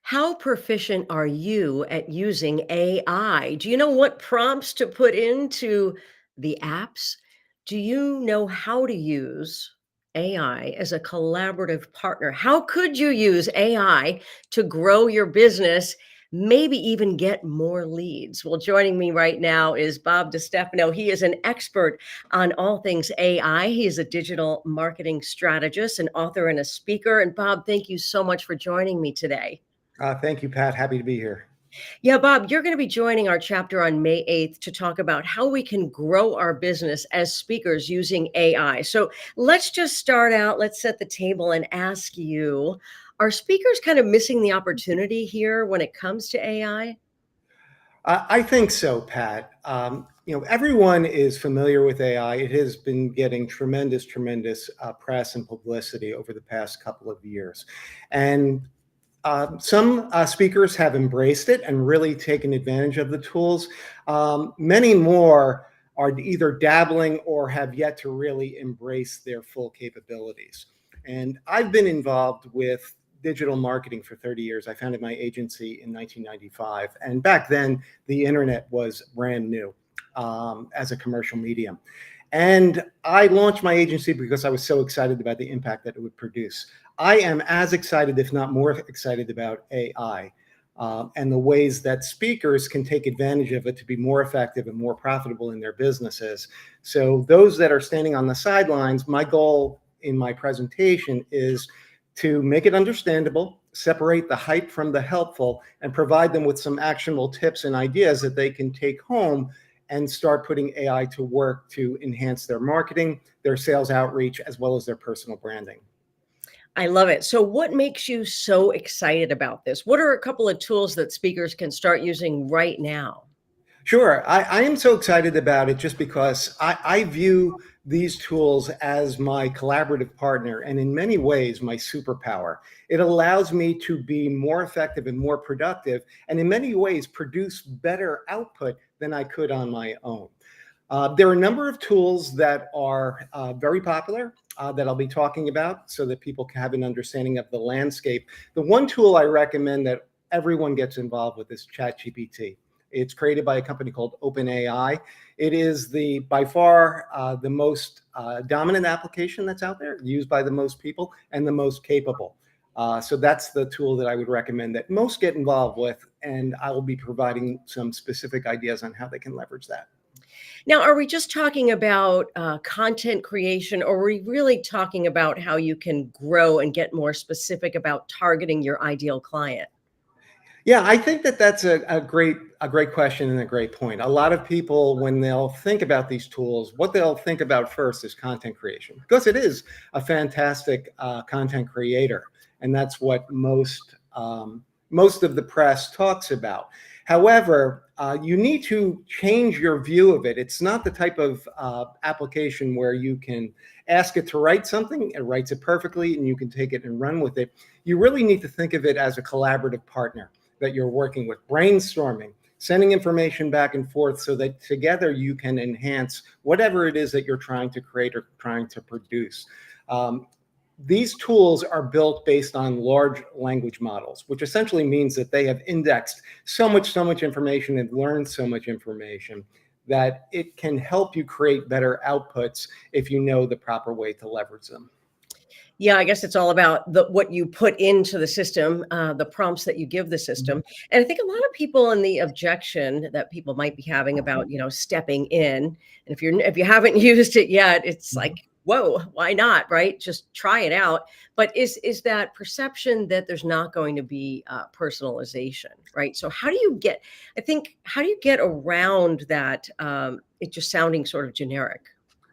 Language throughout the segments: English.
How proficient are you at using AI? Do you know what prompts to put into the apps? Do you know how to use AI as a collaborative partner? How could you use AI to grow your business, maybe even get more leads? Well, joining me right now is Bob DeStefano. He is an expert on all things AI. He is a digital marketing strategist, an author, and a speaker. And Bob, thank you so much for joining me today. Thank you, Pat. Happy to be here. Yeah, Bob, you're going to be joining our chapter on May 8th to talk about how we can grow our business as speakers using AI. So let's just start out, let's set the table and ask you, are speakers kind of missing the opportunity here when it comes to AI? I think so, Pat. Everyone is familiar with AI. It has been getting tremendous press and publicity over the past couple of years. And some speakers have embraced it and really taken advantage of the tools. Many more are either dabbling or have yet to really embrace their full capabilities. And I've been involved with digital marketing for 30 years. I founded my agency in 1995. And back then, the internet was brand new as a commercial medium. And I launched my agency because I was so excited about the impact that it would produce. I am as excited, if not more excited, about AI and the ways that speakers can take advantage of it to be more effective and more profitable in their businesses. So those that are standing on the sidelines, my goal in my presentation is to make it understandable, separate the hype from the helpful, and provide them with some actionable tips and ideas that they can take home and start putting AI to work to enhance their marketing, their sales outreach, as well as their personal branding. I love it. So, what makes you so excited about this? What are a couple of tools that speakers can start using right now? Sure. I am so excited about it just because I view these tools as my collaborative partner and in many ways my superpower. It allows me to be more effective and more productive and in many ways produce better output than I could on my own. There are a number of tools that are very popular that I'll be talking about so that people can have an understanding of the landscape. The one tool I recommend that everyone gets involved with is ChatGPT. It's created by a company called OpenAI. It is by far the most dominant application that's out there, used by the most people and the most capable. So that's the tool that I would recommend that most get involved with, and I will be providing some specific ideas on how they can leverage that. Now, are we just talking about content creation, or are we really talking about how you can grow and get more specific about targeting your ideal client? Yeah, I think that that's a great question and a great point. A lot of people, when they'll think about these tools, what they'll think about first is content creation, because it is a fantastic content creator, and that's what most of the press talks about. However, you need to change your view of it. It's not the type of application where you can ask it to write something, it writes it perfectly, and you can take it and run with it. You really need to think of it as a collaborative partner that you're working with, brainstorming, sending information back and forth so that together you can enhance whatever it is that you're trying to create or trying to produce. These tools are built based on large language models, which essentially means that they have indexed so much information and learned so much information that it can help you create better outputs if you know the proper way to leverage them. Yeah, I guess it's all about what you put into the system, the prompts that you give the system. And I think a lot of people in the objection that people might be having about, stepping in, and if you haven't used it yet, it's like, whoa, why not, right? Just try it out. But is that perception that there's not going to be personalization, right? So how do you get around that, it just sounding sort of generic?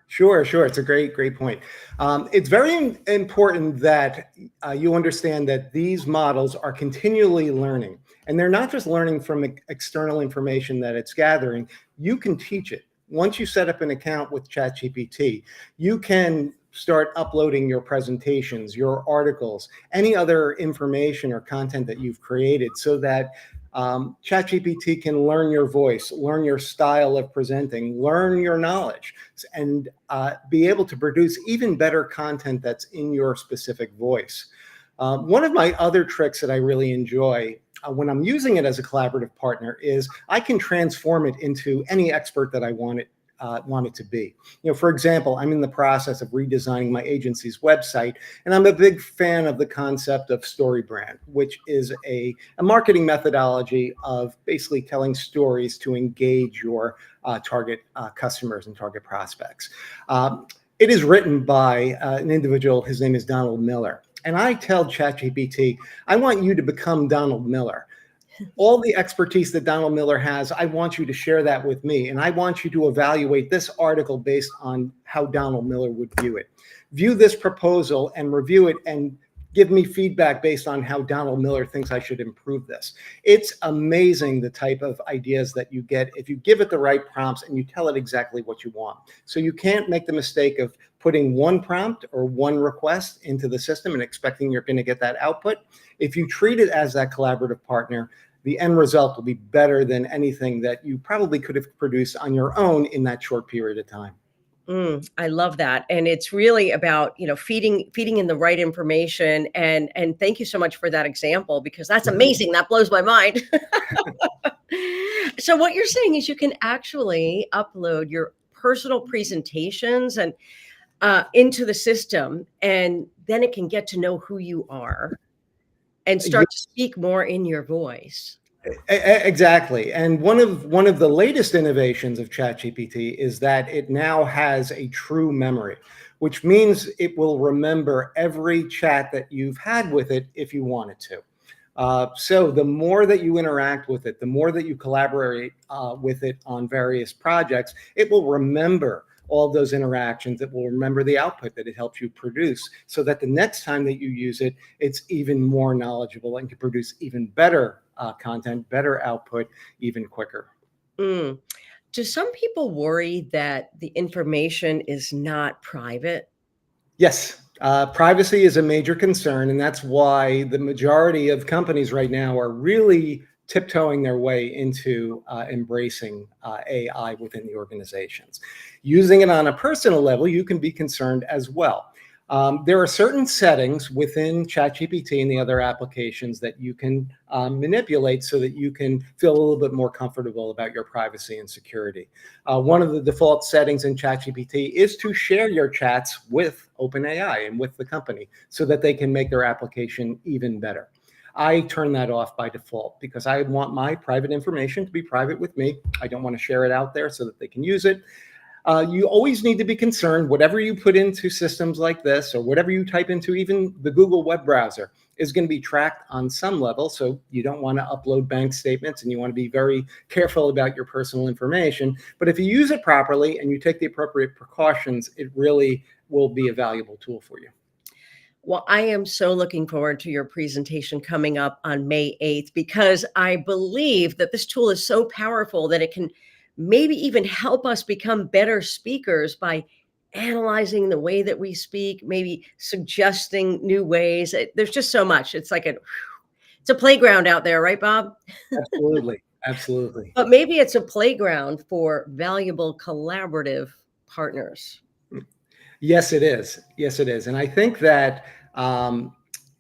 Sure. It's a great point. It's very important that you understand that these models are continually learning, and they're not just learning from external information that it's gathering. You can teach it. Once you set up an account with ChatGPT, you can start uploading your presentations, your articles, any other information or content that you've created so that ChatGPT can learn your voice, learn your style of presenting, learn your knowledge, and be able to produce even better content that's in your specific voice. One of my other tricks that I really enjoy when I'm using it as a collaborative partner is I can transform it into any expert that I want it to be. For example, I'm in the process of redesigning my agency's website, and I'm a big fan of the concept of story brand, which is a marketing methodology of basically telling stories to engage your target customers and target prospects. It is written by an individual. His name is Donald Miller. And I tell ChatGPT, I want you to become Donald Miller. All the expertise that Donald Miller has, I want you to share that with me. And I want you to evaluate this article based on how Donald Miller would view it. View this proposal and review it and give me feedback based on how Donald Miller thinks I should improve this. It's amazing the type of ideas that you get if you give it the right prompts and you tell it exactly what you want. So you can't make the mistake of putting one prompt or one request into the system and expecting you're going to get that output. If you treat it as that collaborative partner, the end result will be better than anything that you probably could have produced on your own in that short period of time. I love that, and it's really about, feeding in the right information, and thank you so much for that example because that's amazing, that blows my mind. So what you're saying is you can actually upload your personal presentations and, into the system, and then it can get to know who you are and start to speak more in your voice. Exactly. And one of the latest innovations of ChatGPT is that it now has a true memory, which means it will remember every chat that you've had with it if you wanted to. So the more that you interact with it, the more that you collaborate with it on various projects, it will remember all those interactions. It will remember the output that it helps you produce so that the next time that you use it, it's even more knowledgeable and can produce even better content, better output, even quicker. Mm. Do some people worry that the information is not private? Yes, privacy is a major concern, and that's why the majority of companies right now are really tiptoeing their way into embracing AI within the organizations. Using it on a personal level, you can be concerned as well. There are certain settings within ChatGPT and the other applications that you can manipulate so that you can feel a little bit more comfortable about your privacy and security. One of the default settings in ChatGPT is to share your chats with OpenAI and with the company so that they can make their application even better. I turn that off by default because I want my private information to be private with me. I don't want to share it out there so that they can use it. You always need to be concerned, whatever you put into systems like this, or whatever you type into even the Google web browser is going to be tracked on some level. So you don't want to upload bank statements and you want to be very careful about your personal information. But if you use it properly and you take the appropriate precautions, it really will be a valuable tool for you. Well, I am so looking forward to your presentation coming up on May 8th because I believe that this tool is so powerful that it can maybe even help us become better speakers by analyzing the way that we speak, maybe suggesting new ways. There's just so much. It's a playground out there, right, Bob? Absolutely. Absolutely. But maybe it's a playground for valuable collaborative partners. Yes, it is. Yes, it is. And I think that um,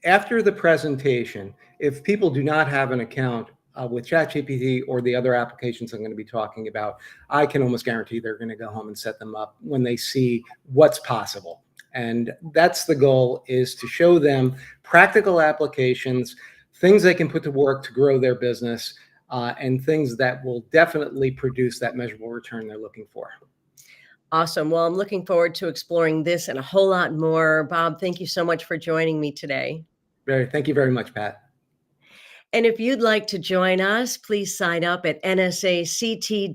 after the presentation, if people do not have an account with ChatGPT or the other applications I'm going to be talking about, I can almost guarantee they're going to go home and set them up when they see what's possible. And that's the goal, is to show them practical applications, things they can put to work to grow their business, and things that will definitely produce that measurable return they're looking for. Awesome. Well, I'm looking forward to exploring this and a whole lot more. Bob, thank you so much for joining me today. Thank you very much, Pat. And if you'd like to join us, please sign up at nsact.org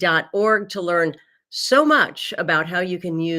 to learn so much about how you can use